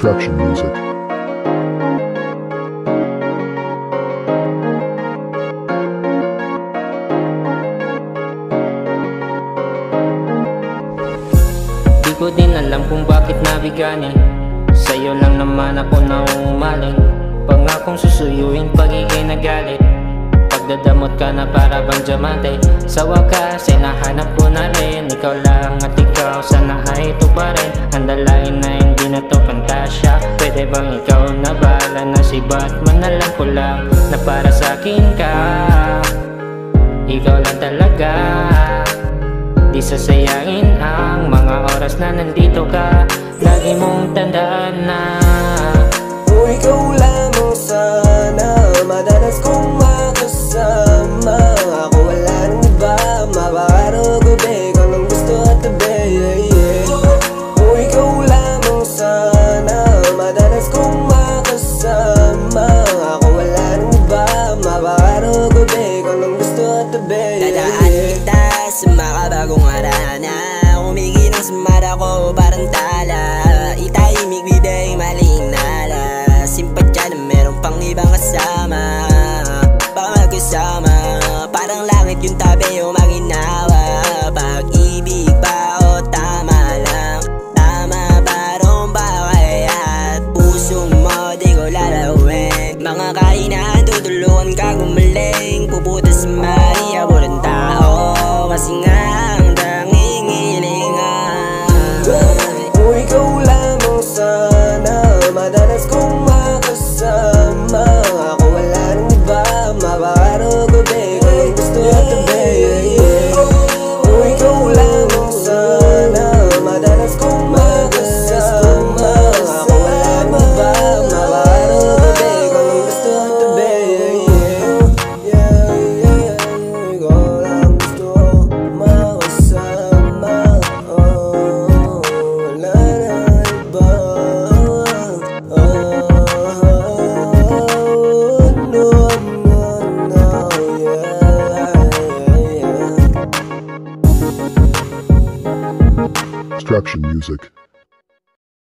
Destruction music. Di ko din alam kung bakit nabigani. Sa'yo lang naman ako nauumaling. Pangakong susuyuin pagiging nagalit. Pagdadamot ka na para bang diamante. Sa wakas ay nahanap ko na rin. Ikaw lang at ikaw, sana ay ito pa rin. Ang dalain na hindi na to pantasya. Pwede bang ikaw na bala na si Batman? Alam ko lang na para sa'kin ka. Ikaw lang talaga. Di sasayangin ang mga oras na nandito ka. Lagi mong tandaan na kung ikaw lamang sana madalas kong makasama. Ako wala nang iba, mapakaraw gabi ko nang gusto at tabi. Kung ikaw lamang sana madalas kong makasama. Ako wala nang iba, mapakaraw gabi ko nang gusto at tabi. Dadaan kita sa makabagong arana. Kumikinang sa mata ko parang tala. Itahimik biday maling nala. Simpadya na meron pang ibang kasama. Baka magkasama, parang langit yung tabi o maginawa. Pag-ibig ba o tama lang? Tama ba ron ba kaya? At puso mo di ko lalawin. Mga kainan tutulungan ka gumaling. Puputas sa Maria walang tao. Kasi nga ang tanging hilingan. Kung ikaw lamang sana madalas kong makasama. Ako wala nang iba, mapakaraw gabi ko nang gusto at tabi. Kung ikaw lamang sana madalas kong makasama. Ako wala nang iba, mapakaraw gabi ko nang gusto at tabi. Ikaw lang gusto makasama. Wala nang iba. Destruction music.